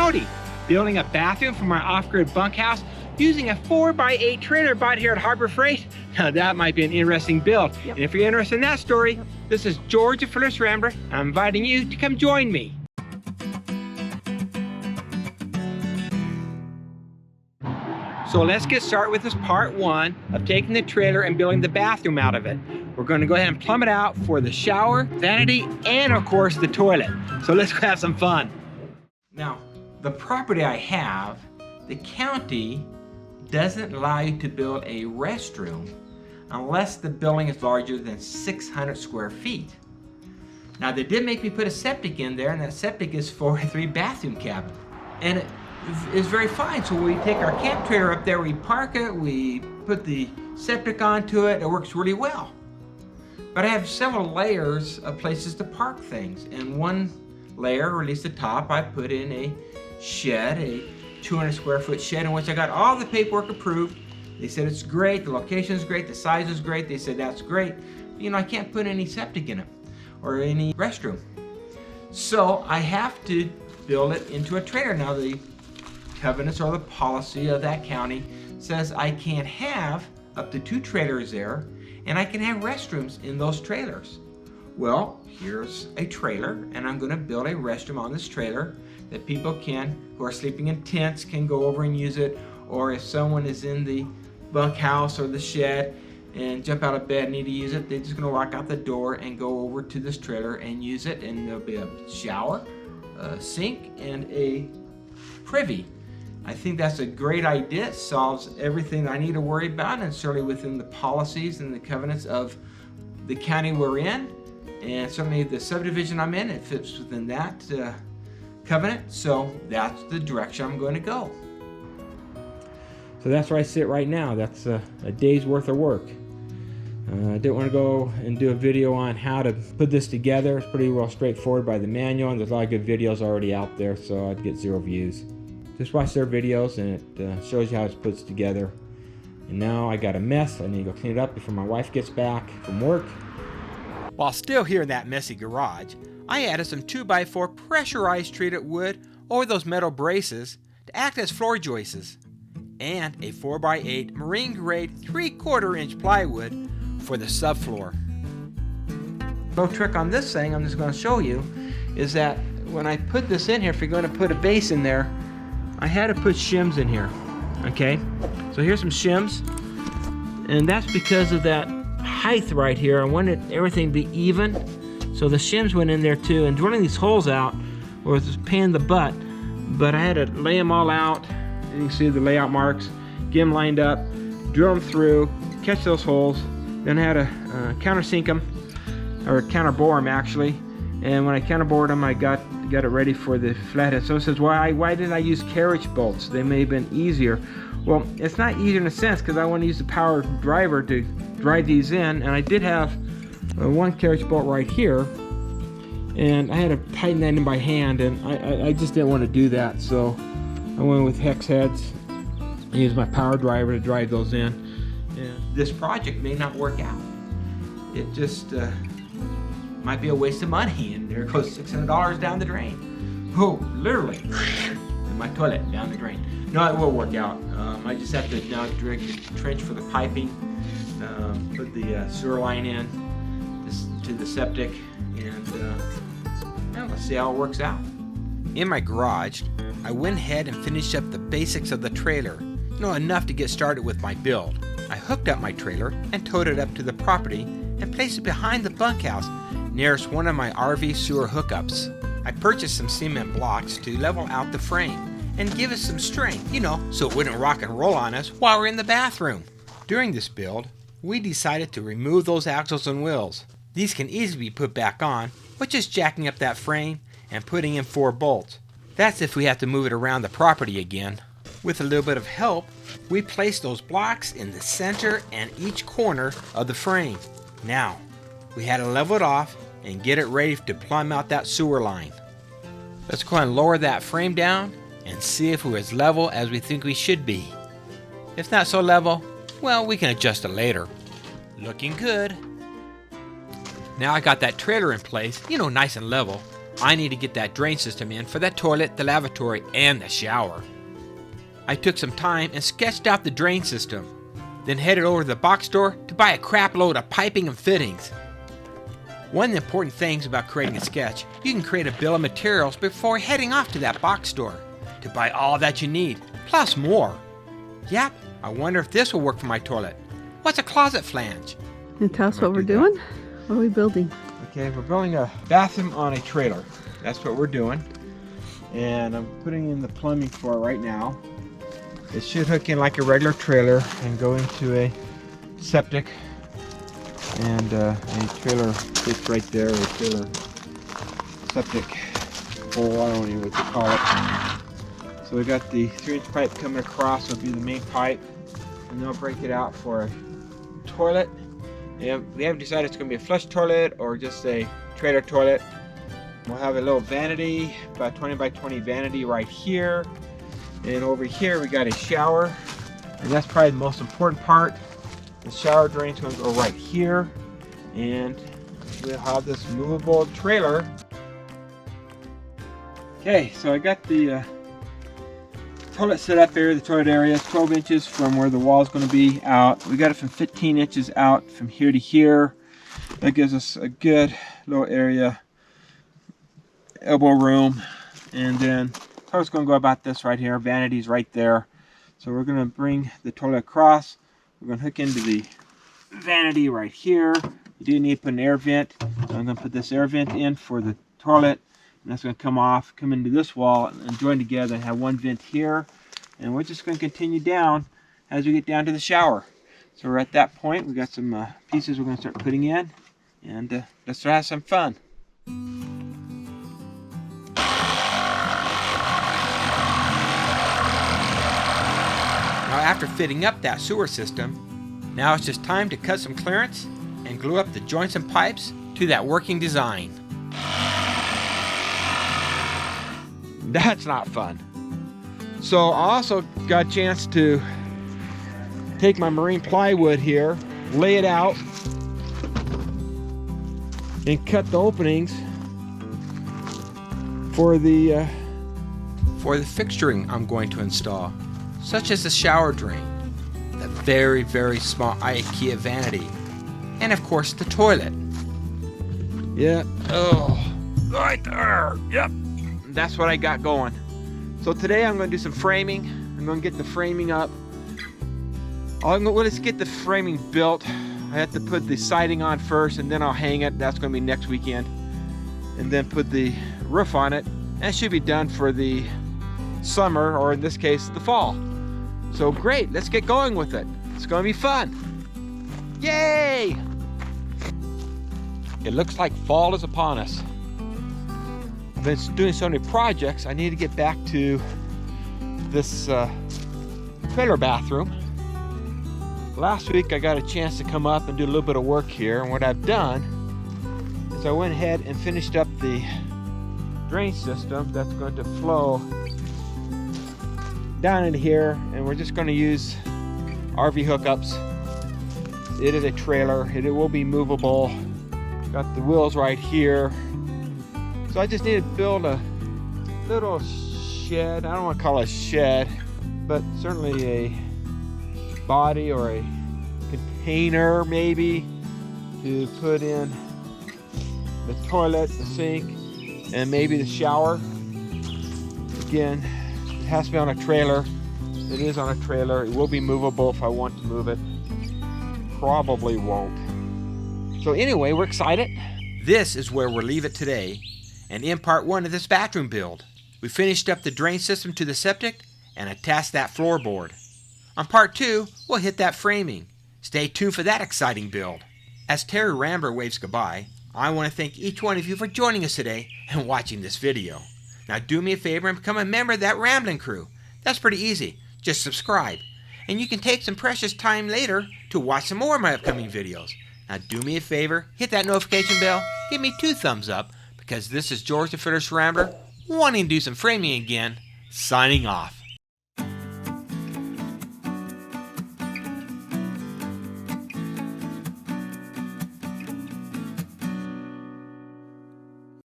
county, building a bathroom for my off-grid bunkhouse using a 4x8 trailer bought here at Harbor Freight. Now that might be an interesting build. Yep. And if you're interested in that story, this is George the Fearless Rambler. I'm inviting you to come join me. So let's get started with this part one of taking the trailer and building the bathroom out of it. We're going to go ahead and plumb it out for the shower, vanity, and of course the toilet. So let's go have some fun. Now, the property I have, the county doesn't allow you to build a restroom unless the building is larger than 600 square feet. Now, they did make me put a septic in there, and that septic is for a 3-bathroom cabin. And it is very fine. So we take our camp trailer up there, we park it, we put the septic onto it, it works really well. But I have several layers of places to park things. And one layer, or at least the top, I put in a shed, a 200 square foot shed in which I got all the paperwork approved. They said it's great, the location is great, the size is great. They said that's great. You know, I can't put any septic in it or any restroom. So I have to build it into a trailer. Now the covenants or the policy of that county says I can't have up to 2 trailers there, and I can have restrooms in those trailers. Well, here's a trailer, and I'm going to build a restroom on this trailer that people who are sleeping in tents can go over and use it, or if someone is in the bunkhouse or the shed and jump out of bed and need to use it, they're just going to walk out the door and go over to this trailer and use it, and there'll be a shower, a sink, and a privy. I think that's a great idea. It solves everything I need to worry about, and certainly within the policies and the covenants of the county we're in, and certainly the subdivision I'm in, it fits within that covenant. So that's the direction I'm going to go. So that's where I sit right now. That's a day's worth of work. I didn't want to go and do a video on how to put this together. It's pretty well straightforward by the manual, and there's a lot of good videos already out there, so I'd get 0 views. Just watch their videos, and it shows you how it's put together. And now I got a mess. I need to go clean it up before my wife gets back from work. While still here in that messy garage, I added some 2x4 pressurized treated wood over those metal braces to act as floor joists, and a 4x8 marine grade 3/4 inch plywood for the subfloor. No trick on this thing I'm just going to show you is that when I put this in here, if you're going to put a base in there, I had to put shims in here. Okay, so here's some shims, and that's because of that height right here. I wanted everything to be even, so the shims went in there too. And drilling these holes out was a pain in the butt, but I had to lay them all out. You can see the layout marks, get them lined up, drill them through, catch those holes. Then I had to countersink them, or counterbore them actually. And when I counterbored them, I got it ready for the flathead. So it says, why didn't I use carriage bolts? They may have been easier. Well, it's not easier in a sense because I want to use the power driver to drive these in, and I did have one carriage bolt right here, and I had to tighten that in by hand, and I just didn't want to do that, so I went with hex heads. I used my power driver to drive those in. And this project may not work out. It just might be a waste of money, and there goes $600 down the drain. Oh, literally, in my toilet down the drain. No, it will work out. I just have to now dig a trench for the piping, put the sewer line in to the septic, and let's see how it works out. In my garage, I went ahead and finished up the basics of the trailer. Enough to get started with my build. I hooked up my trailer and towed it up to the property and placed it behind the bunkhouse nearest one of my RV sewer hookups. I purchased some cement blocks to level out the frame and give it some strength, so it wouldn't rock and roll on us while we're in the bathroom. During this build, we decided to remove those axles and wheels. These can easily be put back on with just jacking up that frame and putting in 4 bolts. That's if we have to move it around the property again. With a little bit of help, we placed those blocks in the center and each corner of the frame. Now, we had to level it off and get it ready to plumb out that sewer line. Let's go ahead and lower that frame down and see if we're as level as we think we should be. If not so level, well, we can adjust it later. Looking good. Now I got that trailer in place, nice and level. I need to get that drain system in for that toilet, the lavatory, and the shower. I took some time and sketched out the drain system, then headed over to the box store to buy a crap load of piping and fittings. One of the important things about creating a sketch, you can create a bill of materials before heading off to that box store to buy all that you need, plus more. Yep, I wonder if this will work for my toilet. What's a closet flange? And tell us what we're doing? What are we building? Okay, we're building a bathroom on a trailer. That's what we're doing. And I'm putting in the plumbing for it right now. It should hook in like a regular trailer and go into a septic. And a trailer fits right there, a trailer septic hole, I don't know what to call it. So we got the 3-inch pipe coming across, will be the main pipe. And then we'll break it out for a toilet. And we haven't decided if it's going to be a flush toilet or just a trailer toilet. We'll have a little vanity, about 20 by 20 vanity right here. And over here we got a shower. And that's probably the most important part. The shower drain's going to go right here. And we'll have this movable trailer. Okay, so I got the toilet set up there. The toilet area is 12 inches from where the wall is going to be out. We got it from 15 inches out from here to here. That gives us a good little area, elbow room. And then toilet's going to go about this right here. Vanity's right there. So we're going to bring the toilet across. We're going to hook into the vanity right here. You do need to put an air vent. So I'm going to put this air vent in for the toilet. And that's going to come off, come into this wall, and join together and have one vent here. And we're just going to continue down as we get down to the shower. So we're at that point. We got some pieces we're going to start putting in. And let's have some fun. Now after fitting up that sewer system, now it's just time to cut some clearance and glue up the joints and pipes to that working design. That's not fun. So I also got a chance to take my marine plywood here, lay it out, and cut the openings for the fixturing I'm going to install, such as the shower drain, the very, very small IKEA vanity, and of course the toilet. Yeah, oh, right there, yep. That's what I got going. So today I'm going to do some framing. I'm going to get the framing up. Let's get the framing built. I have to put the siding on first and then I'll hang it. That's going to be next weekend. And then put the roof on it. That should be done for the summer, or in this case, the fall. So great, let's get going with it. It's going to be fun. Yay! It looks like fall is upon us. I've been doing so many projects, I need to get back to this trailer bathroom. Last week I got a chance to come up and do a little bit of work here, and what I've done is I went ahead and finished up the drain system that's going to flow down into here, and we're just going to use RV hookups. It is a trailer, it will be movable. Got the wheels right here. So I just need to build a little shed. I don't want to call it a shed, but certainly a body or a container maybe to put in the toilet, the sink, and maybe the shower. Again, it has to be on a trailer. It is on a trailer. It will be movable if I want to move it. Probably won't. So anyway, we're excited. This is where we'll leave it today. And in part 1 of this bathroom build, we finished up the drain system to the septic and attached that floorboard. On part 2, we'll hit that framing. Stay tuned for that exciting build. As Terry Rambler waves goodbye, I want to thank each one of you for joining us today and watching this video. Now do me a favor and become a member of that Rambling crew. That's pretty easy. Just subscribe. And you can take some precious time later to watch some more of my upcoming videos. Now do me a favor, hit that notification bell, give me 2 thumbs up, because this is George the Fearless Rambler, wanting to do some framing again, signing off.